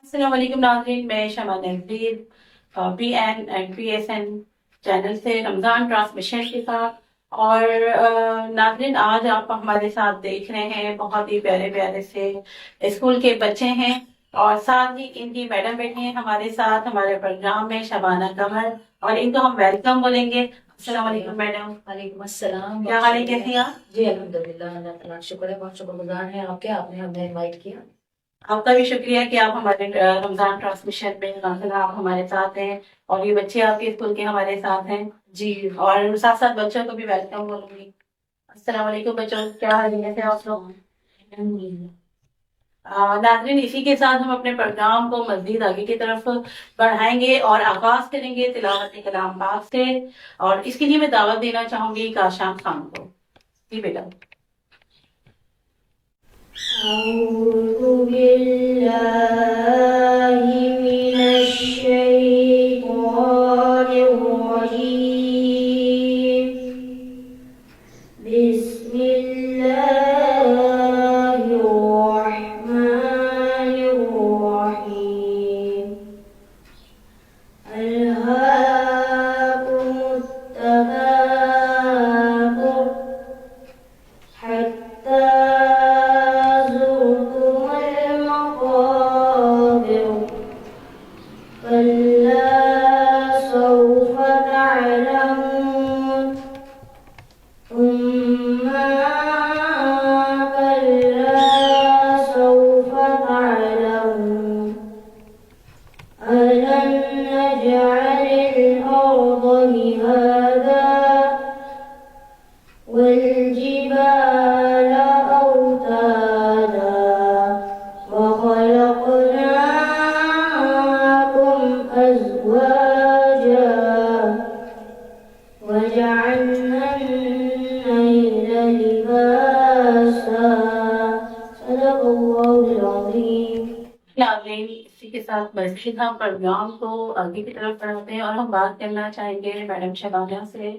السلام علیکم ناظرین، میں Shama Nazir P N and P S N channel سے رمضان ٹرانسمیشن کے ساتھ. اور ناظرین، آج آپ ہمارے ساتھ دیکھ رہے ہیں بہت ہی پیارے پیارے سے اسکول کے بچے ہیں، اور ساتھ ہی ان کی میڈم بیٹھی ہیں ہمارے ساتھ ہمارے پروگرام میں، شبانہ قمر، اور ان کو ہم ویلکم بولیں گے. السلام علیکم میڈم. وعلیکم السلام. کیا حال ہے، کیسی ہیں آپ؟ جی الحمدللہ، اللہ تعالیٰ کا شکر ہے، بہت شکر گزار ہیں آپ کے، آپ نے ہمیں انوائٹ کیا. آپ کا بھی شکریہ کہ آپ ہمارے رمضان ٹرانسمیشن میں آپ ہمارے ساتھ ہیں، اور یہ بچے آپ کے اسکول کے ہمارے ساتھ ہیں. جی اور ساتھ ساتھ بچوں کو بھی ویلکم بولوں گی. السلام علیکم بچوں، کیا حیثیت ہے آپ لوگ؟ ناظرین، اسی کے ساتھ ہم اپنے پروگرام کو مزید آگے کی طرف بڑھائیں گے اور آغاز کریں گے تلاوت کلام پاک سے. اور اس کے لیے میں دعوت دینا چاہوں گی کاشان خان کو. جی بیٹا. أعوذ بالله من الشيطان الرجيم. بسم الله الرحمن الرحيم. ألهاكم التكاثر حتى زرتم المقابر. كلا سوف تعلمون ثم كلا سوف تعلمون. ألم نجعل الأرض مهادا والجبال أوتادا وخلقناكم أزواجا وجعلنا الليل لباسا. صدق الله العظيم. ناظرین، اسی کے ساتھ مزید ہم پروگرام کو آگے کی طرف بڑھاتے ہیں اور ہم بات کرنا چاہیں گے میڈم شبانہ سے.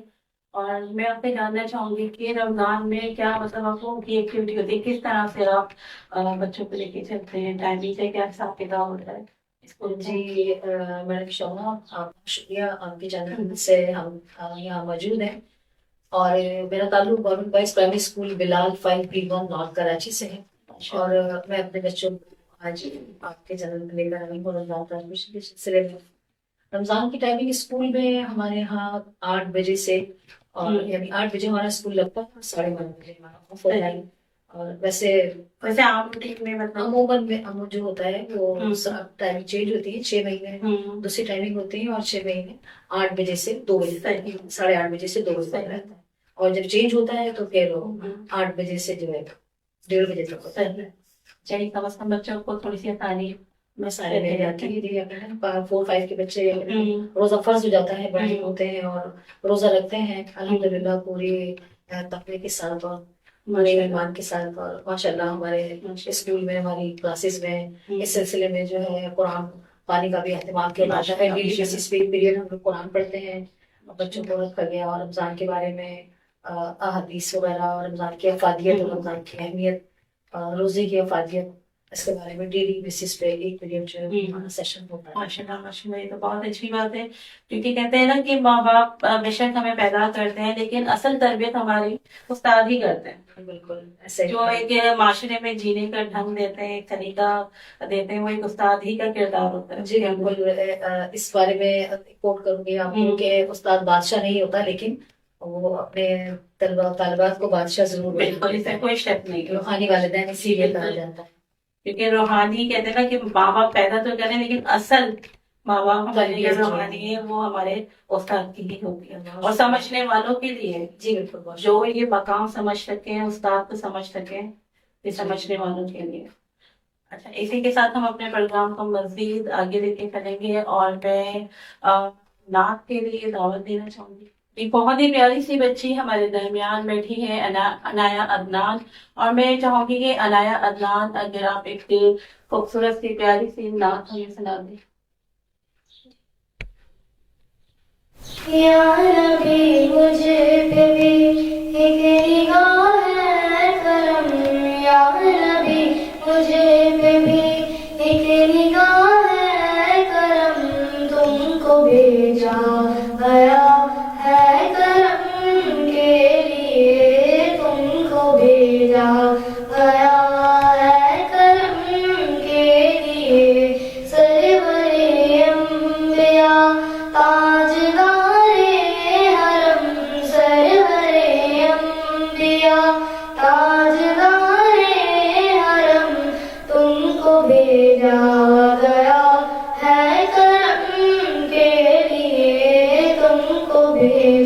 اور میں آپ سے جاننا چاہوں گی کہ رمضان میں کیا مطلب آپ کو کی ایکٹیویٹی ہوتی ہے، کس طرح سے آپ بچوں کو لے کے چلتے ہیں، ٹائمنگ سے کیا حساب کتاب ہوتا ہے اسکول میں؟ جی میڈم شمع، آپ کا شکریہ، آپ کے چینل سے ہم یہاں موجود ہیں. اور میرا تعلق گورنمنٹ بوائز پرائمری اسکول بلال 5P1 نارتھ کراچی سے ہے. اور میں اپنے بچوں کو آج آپ کے چینل پہ لے کر آئی ہوں رمضان ٹرانسمیشن کے سلسلے میں. رمضان کی ٹائمنگ اسکول میں ہمارے یہاں 8 بجے سے، اور یعنی 8 بجے ہمارا اسکول لگتا ہے اور 9:30 بجے ہمارا آف ہوتا ہے. اور ویسے عام روٹین میں مطلب عموماً میں جو ہوتا ہے وہ ٹائمنگ چینج ہوتی ہے. 6 مہینے دوسری ٹائمنگ ہوتی ہے، اور 6 مہینے 8 بجے سے 2 بجے تک، 8:30 بجے سے 2 بجے تک رہتا ہے. اور جب چینج ہوتا ہے تو پھر 8 بجے سے جو ہے 1:30 بجے تک ہوتا ہے. چلیے، کم از کم بچوں کو تھوڑی سی آسانی میں سارے مل جاتی ہے. 4-5 کے بچے روزہ فرض ہو جاتا ہے، بڑے ہوتے ہیں اور روزہ رکھتے ہیں الحمدللہ پوری تقوی کے ساتھ اور بڑے ایمان کے ساتھ. اور ماشاء اللہ ہمارے اسکول میں ہماری کلاسز میں اس سلسلے میں جو ہے قرآن پانی کا بھی اہتمام کیا جاتا ہے. ڈیلی بیسس پہ پیریڈ ہم لوگ قرآن پڑھتے ہیں بچوں کو رکھا گیا، اور رمضان کے بارے میں احادیث وغیرہ، اور رمضان کی افادیت اور رمضان کی اہمیت، روزے کی افادیت، اس کے بارے میں ڈیلی بیسس پہ ایک پیریڈ جو ہے سیشن ہوتا ہے. ماشاء اللہ ماشاء اللہ، یہ تو بہت اچھی بات ہے. کیونکہ کہتے ہیں نا کہ ماں باپ بے شک ہمیں پیدا کرتے ہیں، لیکن اصل تربیت ہماری استاد ہی کرتے ہیں. بالکل ایسے جو ایک معاشرے میں جینے کا ڈھنگ دیتے ہیں، ایک طریقہ دیتے ہیں، وہ ایک استاد ہی کا کردار ہوتا ہے. جی بالکل. اس بارے میں کوٹ کروں گی آپ کو کہ استاد بادشاہ نہیں ہوتا، لیکن وہ اپنے طلبہ طالبات کو بادشاہ ضرور بالکل، اس میں کوئی شک نہیں. روحانی والدین اسی لیے کہا جاتا ہے. کیونکہ روحانی کہتے ہیں نا کہ ماں باپ پیدا تو کریں، لیکن اصل ماں باپ ہمارے لیے روحانی ہے، وہ ہمارے استاد کی ہی ہوتی ہے. اور سمجھنے والوں کے لیے جی بالکل، جو یہ مقام سمجھ سکے ہیں، استاد کو سمجھ سکے، یہ سمجھنے والوں کے لیے. اچھا، اسی کے ساتھ ہم اپنے پروگرام کو مزید آگے لے کے چلیں گے، اور میں نعت کے لیے دعوت دینا چاہوں گی. ایک بہت ہی پیاری سی بچی ہمارے درمیان بیٹھی ہے، عنایا عدنان. اور میں چاہوں گی کہ عنایا عدنان اگر آپ ایک خوبصورت سی پیاری سی نعت ہمیں سنا دیں. یا نبی مجھے پہ بھی ایک نگاہ ہے کرم. یا نبی مجھے پہ بھی ایک نگاہ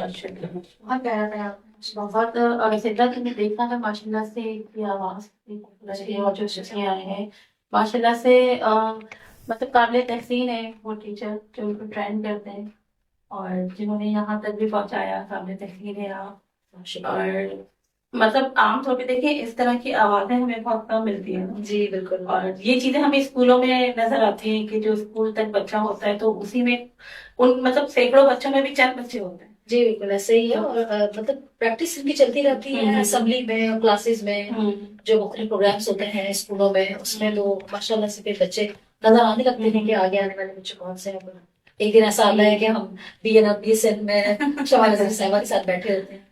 بہت پیارا پیارا بہت اور سدھا تم نے دیکھا تھا ماشاء اللہ سے کی آواز اور جو شکریہ آئے ہیں ماشاء اللہ سے مطلب قابل تحسین ہے وہ ٹیچر جو ان کو ٹرین کرتے ہیں اور جنہوں نے یہاں تک بھی پہنچایا قابل تحسین ہے آپ. اور مطلب عام طور پہ دیکھیں اس طرح کی آوازیں ہمیں بہت کم ملتی ہیں جی بالکل. اور یہ چیزیں ہمیں اسکولوں میں نظر آتی ہیں کہ جو اسکول تک بچہ ہوتا ہے تو اسی میں ان مطلب سینکڑوں بچوں میں بھی چند بچے ہوتے ہیں. جی بالکل ایسے ہی ہے. اور مطلب پریکٹس ان کی چلتی رہتی ہے اسمبلی میں اور کلاسز میں جو مختلف پروگرامس ہوتے ہیں اسکولوں میں اس میں تو ماشاء اللہ سے پھر بچے نظر آنے لگتے ہیں کہ آگے آنے والے بچے کون سے ہیں. ایک دن ایسا آتا ہے کہ ہم BN میں شمع نظیر صاحبہ کے ساتھ بیٹھے ہوتے ہیں.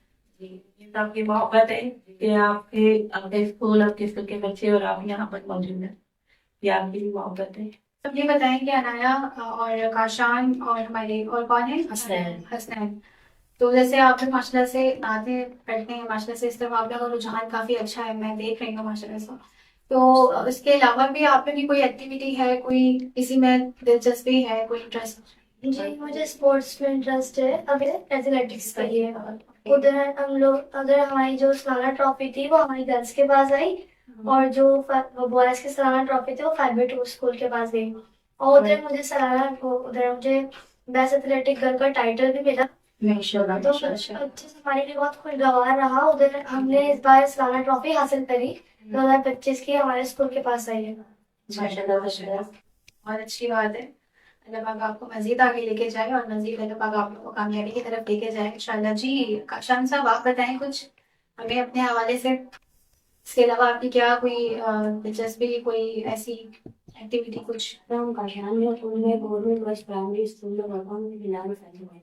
جی یہ آپ کی محبت ہے کہ آپ کے اسکول کے بچے اور آپ یہاں پر موجود ہیں. یہ آپ کی بھی محبت ہے. سب یہ بتائیں کہ انایا اور کاشان اور ہمارے اور کون ہے حسنین. تو جیسے آپ لوگ ماشاء اللہ سے نعتیں پڑھتے ہیں ماشاء اللہ سے اس طرح آپ لوگوں کا رجحان کافی اچھا ہے میں دیکھ رہی ہوں ماشاء اللہ سے. تو اس کے علاوہ بھی آپ لوگوں کی کوئی ایکٹیویٹی ہے کوئی کسی میں دلچسپی ہے کوئی انٹرسٹ؟ جی مجھے اسپورٹس میں انٹرسٹ ہے ابھی ایتھلیٹکس کا ہی ہے. ادھر ہم لوگ اگر ہماری جو سالانہ ٹرافی تھی وہ ہماری گرلس کے پاس آئی اور جو بوائز کی سالانہ ٹرافی تھی وہ 5/2 اسکول کے پاس گئی. اور ادھر مجھے سالانہ ادھر مجھے بیسٹ ایتھلیٹک گرل کا ٹائٹل بھی ملا تو اچھے سے ہمارے لیے بہت خوشگوار رہا. ادھر ہم نے اس بار سالانہ ٹرافی حاصل کری 2025 کی ہمارے اسکول کے پاس آئی ہے. بہت اچھی بات ہے. اللہ پاک آپ کو مزید آگے لے کے جائے اور مزید اللہ پاک آپ کو کامیابی کی طرف لے کے جائے انشاءاللہ. جی کاشان صاحب آپ بتائیں کچھ ہمیں اپنے حوالے سے. اس کے علاوہ آپ کی کیا کوئی دلچسپی کوئی ایسی ایکٹیویٹی کچھ؟ ہم کاشان میں گورنمنٹ بوائز پرائمری اسکول میں پڑھتا ہوں. بلال فیض ہے.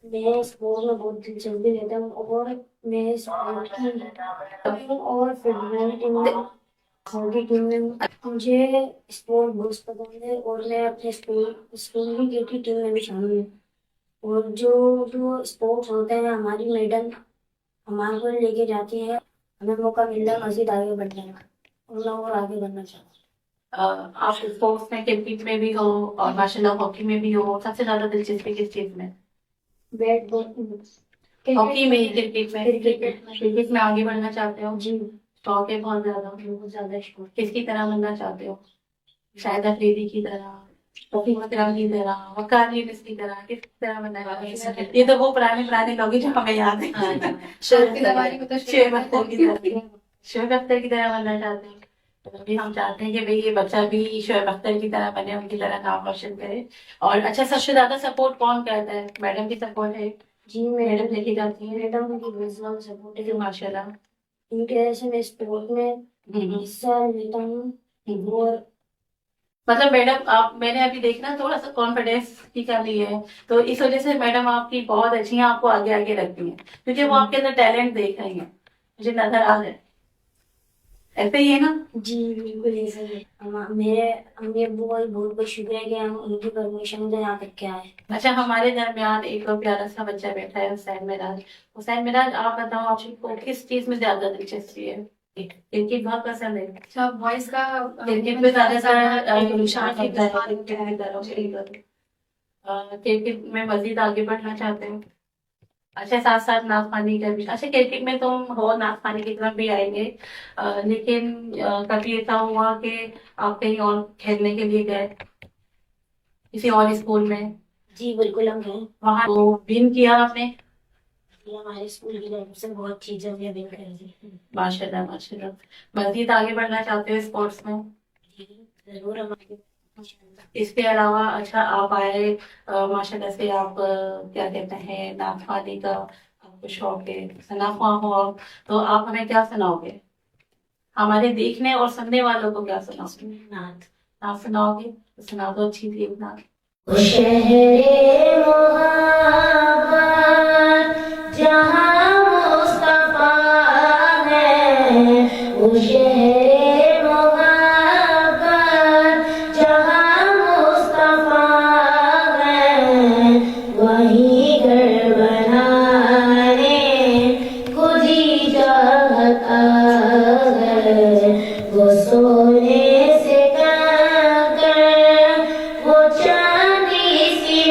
میں اسپورٹ میں بہت دلچسپی لیتا ہوں اور میں اسپورٹ کی اور فٹ بال ٹیم میں ہاکی ٹیم میں مجھے اسپورٹ بہت پسند ہے اور میں اپنے اسکول کی کرکٹ ٹیم میں بھی شامل ہوں. اور جو اسپورٹس ہوتے ہیں ہماری میڈم ہمارے کو لے کے جاتی ہے ہمیں موقع ملتا ہے مزید آگے بڑھنے کا اور میں اور آگے بڑھنا چاہتا ہوں. آپ اسپورٹس میں کرکٹ میں بھی ہو اور ماشاء اللہ ہاکی میں بھی ہو. سب سے زیادہ دلچسپی کس چیز میں؟ بیٹ بال ہاکی میں ہی کرکٹ میں آگے بڑھنا چاہتے ہو؟ جی شوق ہے بہت زیادہ شوق. کس کی طرح بننا چاہتے ہو؟ شاہد افریدی کی طرح اکرم کی طرح وقار یونس کی طرح کس طرح بننا چاہتے ہو؟ یہ تو وہ پرانے لوگ ہیں جو ہمیں یاد ہیں. شعیب اختر کی طرح بننا چاہتے ہیں. ابھی ہم چاہتے ہیں کہ بھئی یہ بچہ بھی شعیب اختر کی طرح بنے ان کی طرح نام روشن کرے. اور اچھا سب سے زیادہ سپورٹ کون کرتا ہے؟ میڈم کی سپورٹ ہے؟ جی میڈم لے کے جاتی ہیں میڈم کی بہت زیادہ سپورٹ ہے. ماشاء اللہ. ان کی وجہ سے میں اسپورٹ میں حصہ لیتا ہوں. اور مطلب میڈم آپ میں نے ابھی دیکھنا تھوڑا سا کانفیڈینس کی کمی ہے تو اس وجہ سے میڈم آپ کی بہت اچھی ہیں آپ کو آگے آگے رکھتی ہیں کیونکہ وہ آپ کے اندر ٹیلنٹ دیکھ رہی ہیں مجھے نظر آ رہا ہے. ایسے ہی ہے نا؟ جی بالکل ایسا ہی. میرے امی ابو کا بہت بہت شکریہ کہ ہم ان کی پرمیشن سے یہاں تک کے آئے. اچھا ہمارے درمیان ایک پیارا سا بچہ بیٹھا ہے حسین معراج. حسین معراج آپ بتاؤ آپ کو کس چیز میں زیادہ دلچسپی ہے؟ کرکٹ بہت پسند ہے. اچھا وائس کا کرکٹ میں زیادہ کرکٹ میں مزید آگے بڑھنا چاہتے ہیں. اچھا ساتھ ساتھ ناز خوانی کا بھی. اچھا کرکٹ میں تم ہو ناز خوانی کی طرف بھی آئیں گے لیکن کبھی ایسا ہوا کہ آپ کہیں اور کھیلنے کے لیے گئے کسی اور اسکول میں؟ جی بالکل ہم گئے. وہاں وہ ون کیا آپ نے؟ ہمارے اسکول کی طرف سے بہت چیزیں ہمیں بھی کری. ماشاء اللہ ماشاء اللہ. مزید آگے بڑھنا چاہتے ہو اسپورٹس میں؟ ضرور ہمارے. اس کے علاوہ اچھا آپ آئے ماشاء اللہ سے آپ کیا کہتے ہیں نعت خوانی کا آپ کو شوق ہے ثنا خواں ہو آپ تو آپ ہمیں کیا سناؤ گے؟ ہمارے دیکھنے اور سننے والوں کو کیا سناؤ گے؟ نعت سناؤ گے؟ سنا دو اچھی تھی ایک نعت. شہر محبت جہاں مصطفیٰ ہے وہ شہر محبت جہاں مصطفیٰ ہے وہی گھر بنانے کو جی چاہتا ہے وہ سونے سے کر وہ چاندی سی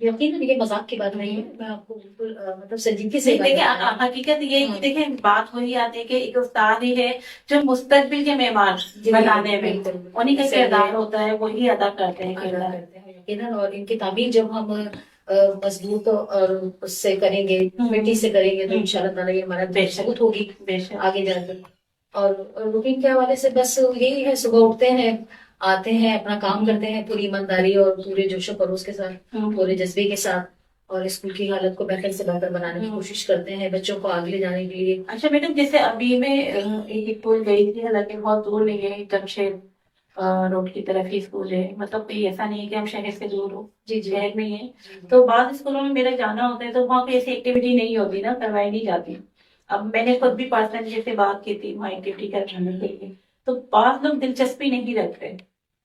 یقیناً یہ مذاق کی بات نہیں ہے، میں آپ کو بالکل مطلب سنجیدگی سے دیکھیں بات کر رہی ہوں۔ حقیقت یہ ہے کہ دیکھیں بات وہی آتی ہے کہ ایک استاد ہی ہے جو مستقبل کے مہمان جی، بنانے میں بالکل۔ انہیں کا صحیح ہے۔ کردار ہوتا ہے، وہی ادا کرتے ہیں ادا کردار۔ کرتے ہیں یقیناً، اور ان کی تعمیر جب ہم مضبوط اور اس سے کریں گے، مٹی سے کریں گے، تو ان شاء اللہ تعالیٰ یہ ہمارا بے شک، ثبوت ہوگی بے شک۔ آگے جا کر۔ اور روٹین کے حوالے سے بس یہی ہے، صبح اٹھتے ہیں، آتے ہیں، اپنا کام کرتے ہیں پوری ایمانداری اور پورے جوش و خروش کے ساتھ، پورے جذبے کے ساتھ، اور اسکول کی حالت کو بہتر سے بہتر بنانے کی کوشش کرتے ہیں بچوں کو آگے لے جانے کے لیے۔ اچھا میڈم، جیسے ابھی میں ایک اسکول گئی تھی، حالانکہ بہت دور نہیں ہے، جمشید روڈ کی طرف ہی اسکول ہے، مطلب کوئی ایسا نہیں ہے کہ ہم شہر سے دور ہو، جی جی شہر میں ہی ہے۔ تو بعض اسکولوں میں میرا جانا ہوتا ہے تو وہاں پہ ایسی ایکٹیویٹی نہیں ہوتی نا، کروائی نہیں جاتی۔ اب میں نے خود بھی پرسنل جیسے بات کی تھی وہاں ایکٹیویٹی کروانے کے لیے، تو بعض لوگ دلچسپی نہیں رکھتے،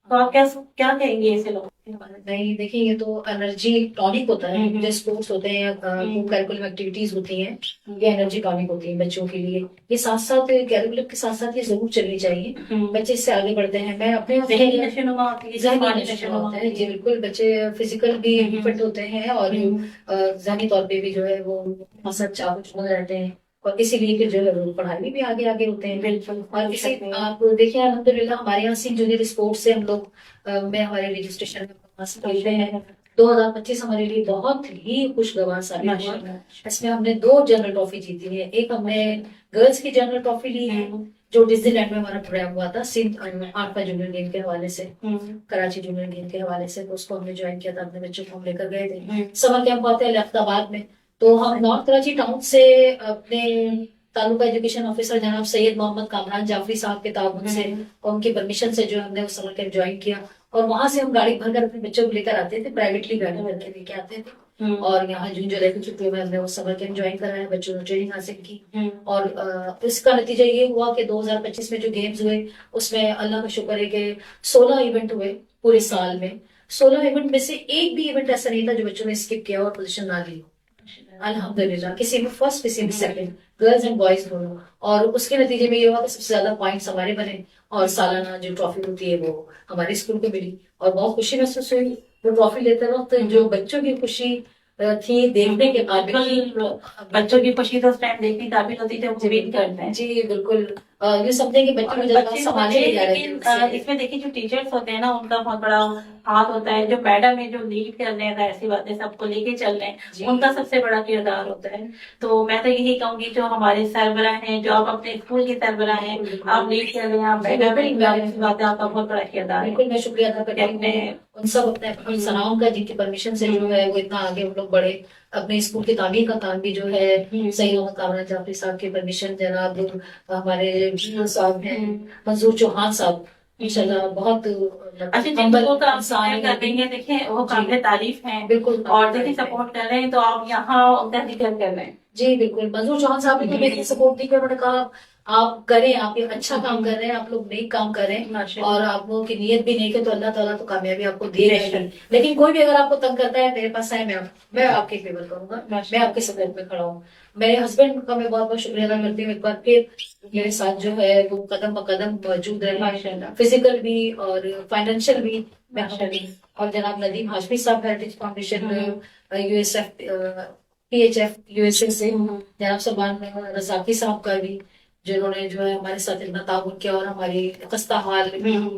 تو آپ کیا کہیں گے ایسے لوگ؟ نہیں، دیکھیں یہ تو انرجی ٹانک ہوتا ہے، جو اسپورٹس ہوتے ہیں یا کیریکولم ایکٹیویٹیز ہوتی ہیں، یہ انرجی ٹانک ہوتی ہیں بچوں کے لیے۔ یہ ساتھ ساتھ کیریکولم کے ساتھ ساتھ یہ ضرور چلنی چاہیے، بچے اس سے آگے بڑھتے ہیں۔ میں اپنے ذہنی نشوونما ہوتی ہے، ذہنی جسمانی نشوونما ہوتا ہے، ہوتی جی بالکل، بچے فزیکل بھی فٹ ہوتے ہیں اور ذہنی طور پہ بھی جو ہے وہ حسد چاق رہتے ہیں، اور اسی لیے کہ جو ہے وہ پڑھائی میں بھی آگے ہوتے ہیں۔ بالکل۔ اور اسی آپ دیکھیں الحمدللہ ہمارے یہاں سے جونیئر اسپورٹس سے ہم لوگ میں ہمارے رجسٹریشن میں حاصل کرتے ہیں۔ 2025 ہمارے لیے بہت ہی خوشگوار ثابت ہوا۔ اس میں ہم نے 2 جنرل ٹرافی جیتی ہے۔ ایک ہم نے گرلز کی جنرل ٹرافی لی ہے جو ڈزنی لینڈ میں ہمارا پروگرام ہوا تھا، سندھ آرفا جونیئر گیم کے حوالے سے، کراچی جونیئر گیم کے حوالے سے، تو اس کو ہم نے جوائن کیا تھا، اپنے بچوں کو ہم لے کر گئے تھے۔ سمر کیمپ ہوتے ہیں لفت آباد میں، تو ہم نارتھ کراچی ٹاؤن سے اپنے تعلقہ ایجوکیشن آفیسر جناب سید محمد کامران جعفری صاحب کے تعاون سے اور ان کی پرمیشن سے جو ہم نے وہ سمر کیمپ جوائن کیا، اور وہاں سے ہم گاڑی بھر کر اپنے بچوں کو لے کر آتے تھے، پرائیویٹلی گاڑی بھر کے لے کے آتے تھے، اور یہاں جون جولائی کی چھٹیوں میں ہم نے وہ سمر کیمپ جوائن کرایا، بچوں نے ٹریننگ حاصل کی، اور اس کا نتیجہ یہ ہوا کہ 2025 میں جو گیمز ہوئے اس میں اللہ کا شکر ہے کہ 16 ایونٹ ہوئے پورے سال میں۔ 16 ایونٹ میں سے ایک بھی ایونٹ ایسا نہیں تھا جو بچوں نے اسکپ کیا اور پوزیشن نہ لی ہو، الحمدللہ، کسی میں فرسٹ کسی میں سیکنڈ، گرلز اینڈ بوائز دونوں، اور اس کے نتیجے میں یہ ہوا کہ سب سے زیادہ پوائنٹس ہمارے بنے، اور سالانہ جو ٹرافی ہوتی ہے وہ ہمارے اسکول کو ملی، اور بہت خوشی محسوس ہوئی وہ ٹرافی لیتے وقت، جو بچوں کی خوشی تھی دیکھنے کے قابل، بچوں کی خوشی تو اس ٹائم دیکھنے کے قابل ہوتی ہے، وہ امید کرتے ہیں۔ جی بالکل، یہ سمجھیں کہ بچوں کو جذبات سنبھالے نہیں جا رہے لیکن تھے۔ اس میں دیکھیے جو ٹیچرس ہوتے ہیں نا، ان کا بہت بڑا ہاتھ ہوتا ہے، جو میڈم ہے جو لیڈ کر رہے ہیں، ایسی باتیں سب کو لے کے چل رہے ہیں، ان کا سب سے بڑا کردار ہوتا ہے۔ تو میں تو یہی کہوں گی جو ہمارے سربراہ ہیں، جو آپ اپنے اسکول کے سربراہ ہیں، آپ لیڈ کر رہے ہیں، آپ میڈم ہیں، ایسی باتیں آپ کا بہت بڑا کردار ہے۔ بالکل، میں شکریہ ادا کرتی ہوں ان سب اپنے سناؤں کا، جن کی پرمیشن سے جو ہے وہ اتنا آگے ہم لوگ بڑھے۔ اپنے اسکول کی تعمیر کا کام بھی جو ہے سید محمد کامران جعفری صاحب کی پرمیشن، جناب ہمارے صاحب ہیں منظور چوہان صاحب، انشاءاللہ بہت اچھا جن لوگوں کا آپ سپورٹ کر رہی ہیں، دیکھیں وہ قابل تعریف ہیں، بالکل، اور دیکھیں سپورٹ کر رہے ہیں تو آپ یہاں ان کا ذکر کر رہے ہیں۔ جی بالکل، منظور چوہان صاحب نے میری سپورٹ دی کہ انہوں نے کہا آپ کریں، آپ یہ اچھا کام کر رہے ہیں، آپ لوگ نیک کام کر رہے ہیں، اور آپ لوگوں کی نیت بھی نیک ہے تو اللہ تعالیٰ تو کامیابی آپ کو دے گا ہی۔ لیکن کوئی بھی اگر آپ کو تنگ کرتا ہے، میرے پاس آئے، میں آپ کی فیور کروں گا، میں آپ کے سپورٹ میں کھڑا ہوں۔ میرے ہسبینڈ کا میں بہت بہت شکریہ ادا کرتی ہوں، ایک بار پھر میرے ساتھ جو ہے وہ قدم بقدم موجود ہے، فزیکل بھی اور فائنینشیل بھی۔ اور جناب ندیم ہاشمی صاحب ہیریٹیج فاؤنڈیشن PHF USA سے، جناب سلمان رزاقی صاحب کا بھی، جنہوں نے جو ہے ہمارے ساتھ اتنا تعاون کیا، اور ہماری خستہ حال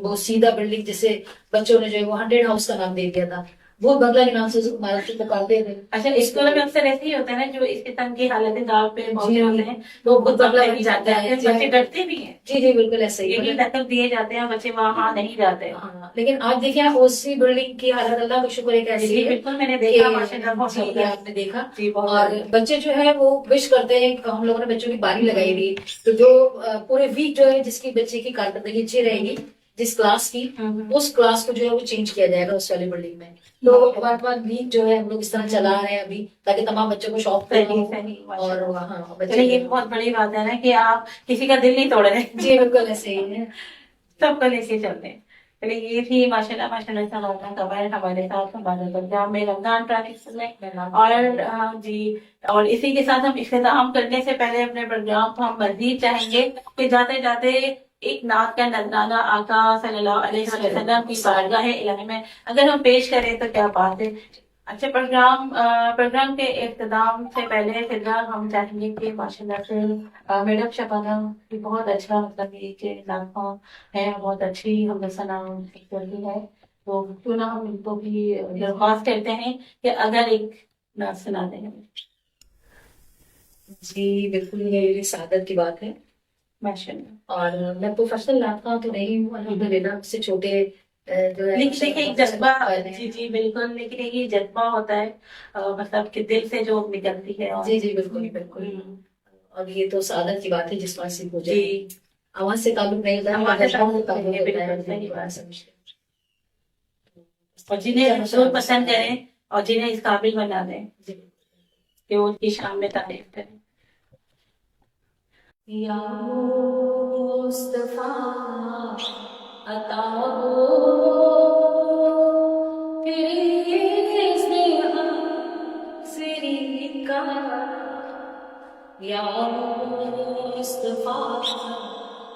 وہ سیدھا بلڈنگ جسے بچوں نے جو ہے وہ 100 ہاؤس کا نام دے دیا تھا، وہ بنگلہ کے نام سے ہمارا پکارتے تھے۔ اچھا اسکولوں میں اکثر ایسے ہی ہوتا ہے نا، جو اس قسم کی حالتیں داغ پہ پہنچے ہوتے ہیں وہ خود بنگلہ بن جاتا ہے، بچے ڈرتے بھی ہیں، جی جی بالکل ایسے ہی، یہی لقب دیے جاتے ہیں، بچے وہاں نہیں جاتے۔ لیکن آج دیکھیں اسی بلڈنگ کی حالت اللہ کا شکر ہے کیسی جی ہے، بالکل، میں نے دیکھا ماشاءاللہ بہت جی زیادہ۔ آپ نے دیکھا، جی بہت اور زیادہ۔ بچے جو ہے وہ وش کرتے ہیں، ہم لوگوں نے بچوں کی باری لگائی ہوئی، تو جو پورے ویک جو ہے جس کی بچے کی کارکردگی اچھی رہے گی، جس کلاس کی، اس کلاس کو جو ہے وہ چینج کیا جائے گا اس والی بلڈنگ میں۔ تو ون ویک جو ہے ہم لوگ اس طرح چلا رہے ہیں ابھی، تاکہ تمام بچوں کو شوق پیدا ہو، اور وہاں چلیے یہ بہت بڑی بات ہے نا کہ آپ کسی کا دل نہیں توڑ رہے۔ جی بالکل ایسے ہی ہے، سب کو لے کے چلتے ہیں۔ چلیے یہ تھی ماشاءاللہ ماشاءاللہ سے ہمارے ساتھ ہمارے پروگرام میں رمضان ٹریفک میں، اور جی، اور اسی کے ساتھ ہم اختتام کرنے سے پہلے اپنے پروگرام کو ہم مزید چاہیں گے کہ جاتے جاتے ایک نعت کا نذرانہ آقا صلی اللہ علیہ وسلم کی بارگاہ الہی میں اگر ہم پیش کریں تو کیا بات ہے۔ اچھا پروگرام کے اختتام سے پہلے فی الحال ہم چاہیں گے کہ ماشاء اللہ سے میڈم شبانہ بھی بہت اچھا مطلب یہ کہ ناخواں ہے، بہت اچھی ہم ثنا کرتی ہے، تو کیوں نہ ہم ان کو بھی درخواست کرتے ہیں کہ اگر ایک نعت سنا دیں. جی بالکل، یہ سعادت کی بات ہے. ماشاء اللہ. اور میں پروفیشنل ناطقہ تو نہیں ہوں الحمدللہ، مجھ سے چھوٹے جو ہے لیکن دیکھیے ایک جذبہ، جی جی بالکل، لیکن یہ جذبہ ہوتا ہے مطلب کہ دل سے جو نکلتی ہے. جی جی بالکل بالکل. اور یہ تو سعادت کی بات ہے جس بات سے مجھے جی آواز سے تعلق نہیں ہوتا ہے، آواز سے جذبہ سے تعلق نہیں ہے، ہوتا ہے. بالکل صحیح بات ہے. سمجھتے ہیں. اور جنہیں ضرور پسند کریں اور جنہیں اس قابل بنا دیں جی. کہ وہ ان کی شان میں تعریف کریں. یا مصطفیٰ عطا ہو تیری حاضری کا، یا مصطفیٰ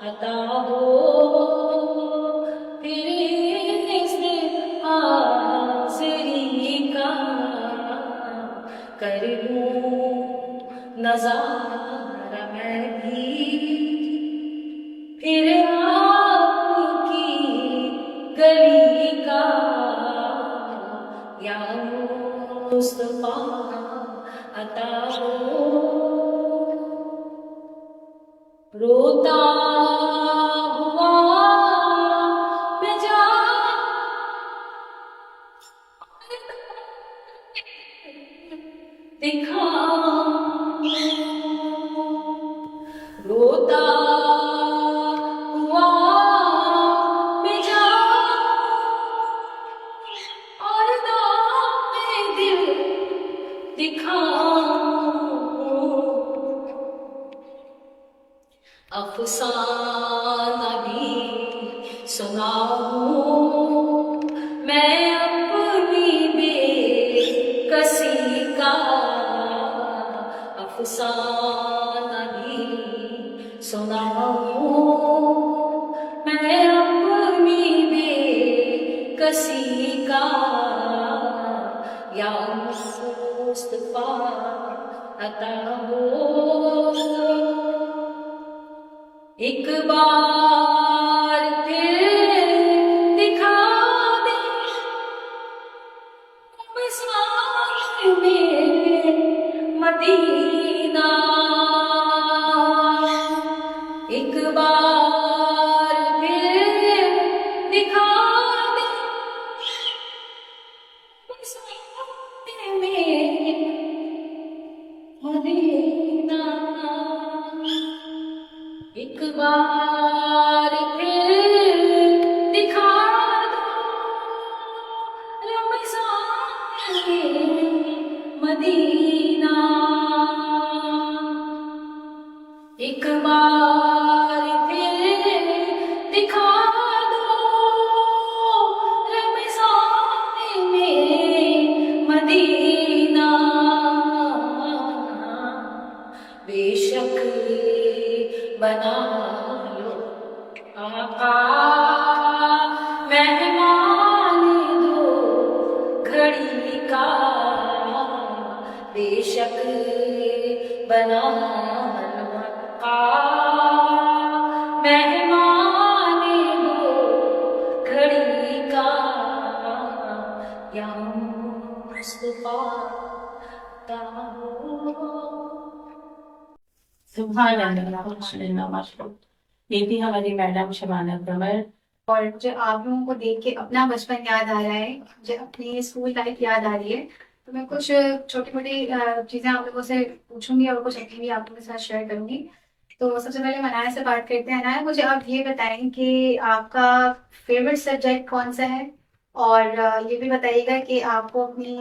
عطا ہو تیری حاضری کا، کر لوں نظارہ میں بھی پھر آپ کی گلی کا، یا مصطفیٰ عطا ہو. روتا ہوا میں جا دکھا، روتا ہوا میں جا اور دام دل دکھا، افسانہ بھی سناؤں میں اپنی بے کسی کا، افسانہ بھی سناؤں میں اپنی بے کسی کا، یا مصطفیٰ عطا ہو. ایک بار پھر دکھا دے مثال میں مدینہ، ایک بار پھر دکھا دے مثال میں مدینہ، ایک بار پھر دکھا دو رمضان مدینہ، ایک بار پھر دکھا دو رمضان مدینہ، بے شک بنا لو آقا مہمان دو گھڑی کا، بے شک بنا لو آقا مہمان دو گھڑی کا، یا مصطفیٰ عطا ہو. سبحان اللہ، ماشاء اللہ ماشاء اللہ. یہ تھی ہماری میڈم شبانہ قمر. اور مجھے آپ لوگوں کو دیکھ کے اپنا بچپن یاد آ رہا ہے، مجھے اپنی اسکول لائف یاد آ رہی ہے، تو میں کچھ چھوٹی موٹی چیزیں آپ لوگوں سے پوچھوں گی اور کچھ اپنی بھی آپ لوگوں کے ساتھ شیئر کروں گی. تو سب سے پہلے منایا سے بات کرتے ہیں. منایا، مجھے آپ یہ بتائیں کہ آپ کا فیوریٹ سبجیکٹ کون سا ہے، اور یہ بھی بتائیے گا کہ آپ کو اپنی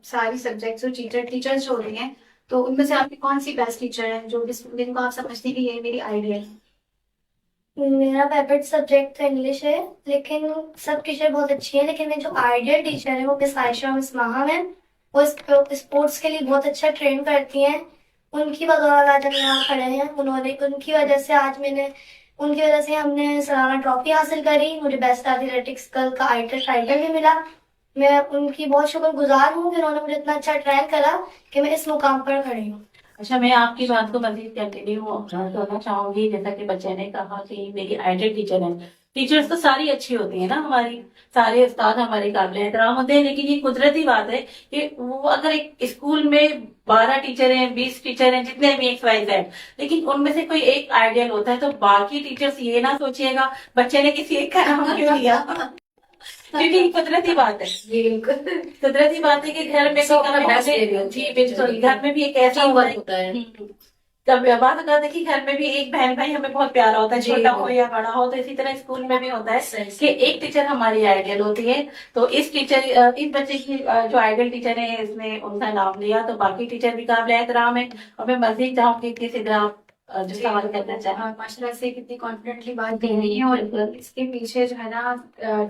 ساری سبجیکٹس اور ٹیچرس جو ہوتی ہیں تو ان میں سے آپ کی کون سی بیسٹ ٹیچر ہے جو جن کو آپ سمجھتے ہیں کہ یہ میری آئیڈیل ہے. میرا فیوریٹ سبجیکٹ تو انگلش ہے، لیکن سب ٹیچر بہت اچھی ہیں، لیکن میری جو آئیڈیل ٹیچر ہے وہ مس عائشہ مس ماہم ہے. وہ اسپورٹس کے لیے بہت اچھا ٹرین کرتی ہیں. ان کی بغیر آج ہم یہاں کھڑے ہیں. ان کی وجہ سے ان کی وجہ سے ہم نے سالانہ ٹرافی حاصل کری. مجھے بیسٹ ایتھلیٹکس گرل کا ٹائٹل بھی ملا. میں ان کی بہت شکر گزار ہوں کہ انہوں نے مجھے اتنا اچھا ٹرین کرا کہ میں اس مقام پر کھڑی ہوں. اچھا، میں آپ کی بات کو مزید کنٹینیو کرنا چاہوں گی. جیسا کہ بچے نے کہا کہ میری آئیڈل ٹیچر ہے. ٹیچرس تو ساری اچھی ہوتی ہیں نا، ہماری سارے استاد ہمارے قابل احترام ہوتے ہیں، لیکن یہ قدرتی بات ہے کہ وہ اگر ایک اسکول میں 12 ٹیچر ہیں، 20 ٹیچر ہیں، جتنے بھی ایکس وائی زیڈ، لیکن ان میں سے کوئی ایک آئیڈیل ہوتا ہے، تو باقی ٹیچرس یہ نہ سوچیے گا بچے نے کسی ایک کا نام کیوں لیا. کیونکہ یہ قدرتی بات ہے. جی بالکل. قدرتی بات ہے کہ گھر میں سب اپنا بحث لے رہے ہوتے جی ہیں. بالکل، گھر میں بھی ایک ایسا ٹیم ہوا ورک ہوتا ہے. جب بات ہوتا ہے کہ گھر میں بھی ایک بہن بھائی ہمیں بہت پیارا ہوتا ہے، جی چھوٹا ہو یا بڑا ہو، تو اسی طرح اسکول میں بھی ہوتا ہے کہ ایک ٹیچر ہماری آئیڈل ہوتی ہے. تو اس بچے کی جو آئیڈل ٹیچر ہے، اس نے ان کا نام لیا، تو باقی ٹیچر بھی قابل احترام ہے. اور میں مزید چاہوں گی کہ سدرا آپ جو سوال کرنا چاہیں. ماشاء اللہ سے کتنی کانفیڈنٹلی بات کر رہی ہیں، اور اس کے پیچھے جو ہے نا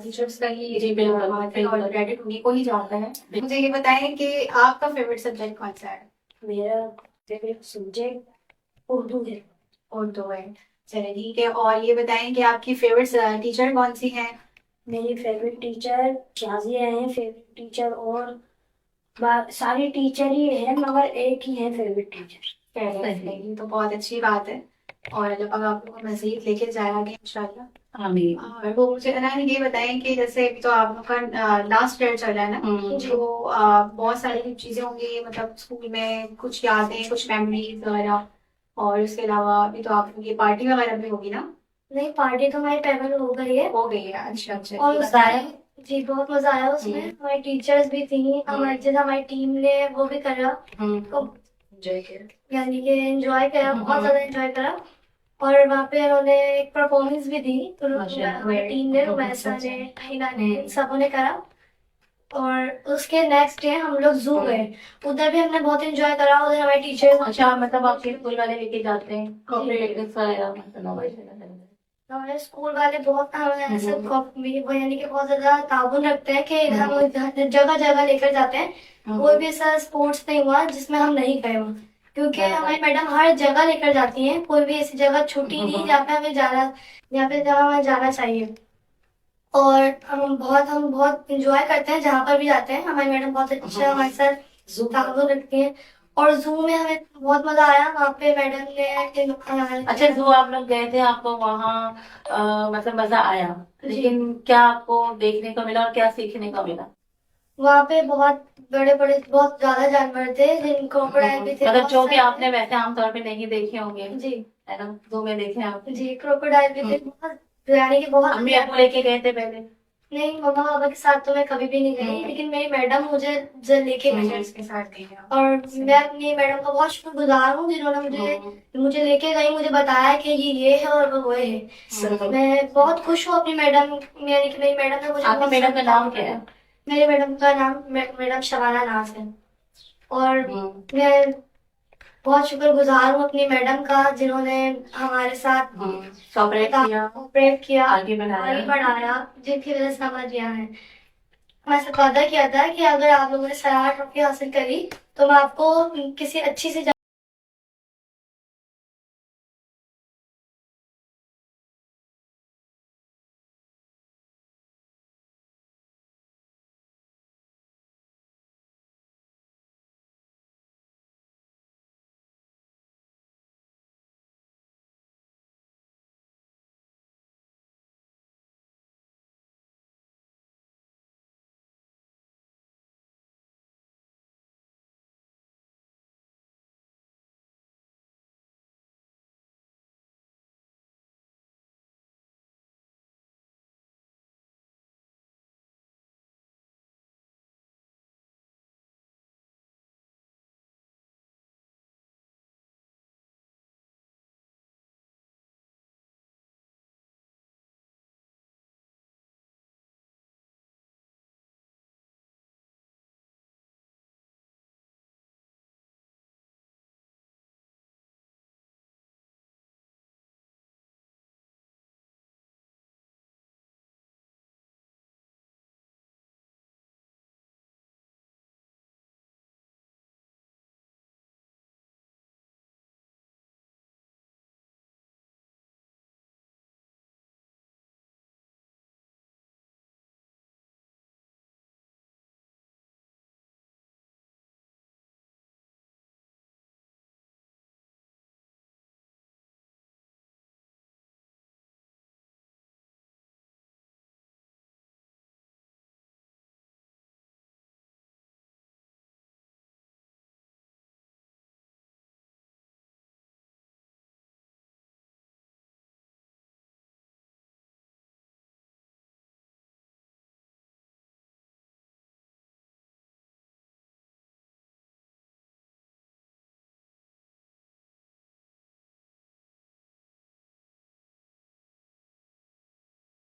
ٹیچرس کا ہی جی بالکل، بات ہے، اور کریڈٹ انہیں کو ہی جاتا ہے. مجھے یہ بتائیں کہ آپ کا فیوریٹ سبجیکٹ کون سا ہے؟ میرا فیوریٹ سبجیکٹ اردو ہے. اردو ہے. چلے ٹھیک ہے. اور یہ بتائیں کہ آپ کی فیوریٹ ٹیچر کون سی ہیں؟ میری فیوریٹ ٹیچر شازیہ ہیں فیوریٹ ٹیچر، اور ساری ٹیچر ہی ہیں مگر ایک ہی ہے فیوریٹ ٹیچر. نہیں تو بہت اچھی بات ہے، اور اللہ پاک آپ کو مزید لے کے جائے گا انشاءاللہ. آمین. اور وہ مجھے یہ بتائیں کہ جیسے ابھی تو آپ لوگ کا لاسٹ ایئر چل رہا ہے نا، جو بہت ساری چیزیں ہوں گی مطلب اسکول میں، کچھ یادیں، کچھ میموریز وغیرہ، اور اس کے علاوہ ابھی تو آپ لوگ کی پارٹی وغیرہ بھی ہوگی نا؟ نہیں، پارٹی تو ہماری پیمنٹ ہو گئی ہے. ہو گئی ہے. اچھا اچھا. اور اس میں جی بہت مزہ آیا. اس میں ہماری ٹیچرز بھی تھیں، ہماری ٹیم نے وہ بھی کرا، انجوائے کیا. یعنی کہ انجوائے کرا، بہت زیادہ انجوائے کرا. اور وہاں پہ انہوں نے ایک پرفارمنس بھی دی، تو ہماری ٹیم نے، رومیسا نے، ٹائنا نے، ان سبوں نے کرا. اور اس کے نیکسٹ ڈے ہم لوگ زو گئے. ادھر بھی ہم نے بہت انجوائے کرا. ادھر ہمارے ٹیچرز، اچھا، مطلب آپ کے اسکول والے لے کے جاتے ہیں پکنکس وغیرہ؟ ہمارے اسکول والے بہت ہمیں ایسے یعنی کہ بہت زیادہ تعاون رکھتے ہیں کہ ہم جگہ جگہ لے کر جاتے ہیں. کوئی بھی ایسا اسپورٹس نہیں ہوا جس میں ہم نہیں گئے ہوں، کیونکہ ہماری میڈم ہر جگہ لے کر جاتی ہیں. کوئی بھی ایسی جگہ چھوٹی نہیں جہاں پہ ہمیں جانا چاہیے. اور ہم بہت انجوائے کرتے ہیں جہاں پر بھی جاتے ہیں. ہماری میڈم بہت اچھا ہمارے ساتھ تعاون رکھتی ہیں. اور زو میں ہمیں بہت مزہ آیا. وہاں پہ میڈم نے اچھا، زو آپ لوگ گئے تھے، آپ کو وہاں مطلب مزہ آیا، لیکن کیا آپ کو دیکھنے کو ملا اور کیا سیکھنے کو ملا؟ وہاں پہ بہت بڑے بہت زیادہ جانور تھے، جن کروکوڈائل بھی تھے، مطلب جو کہ آپ نے ویسے عام طور پہ نہیں دیکھے ہوں گے. جی ہے نا، زو میں دیکھے آپ؟ جی کروکوڈائل بھی تھے بہت، یعنی کہ بہت. امی ابو لے کے گئے تھے پہلے؟ نہیں، مما بابا کے ساتھ تو میں کبھی بھی نہیں گئی، لیکن میری میڈم مجھے لے کے گئی. اس کے ساتھ گئی ہیں. اور میں اپنی میڈم کا بہت شکر گزار ہوں جنہوں نے مجھے لے کے گئی، مجھے بتایا کہ یہ ہے اور وہ ہے. میں بہت خوش ہوں اپنی میڈم، یعنی کہ میری میڈم نے مجھے. آپ کی میڈم کا نام کیا ہے؟ میری میڈم کا نام میڈم شبانہ ناز ہے. اور میں بہت شکر گزار ہوں اپنی میڈم کا، جنہوں نے ہمارے ساتھ کوپریٹ کیا، آگے بڑھایا، جن کی وجہ سے ہم آج یہاں ہیں. میں سے وعدہ کیا تھا کہ اگر آپ لوگوں نے سیاح ٹرافی حاصل کری تو میں آپ کو کسی اچھی سی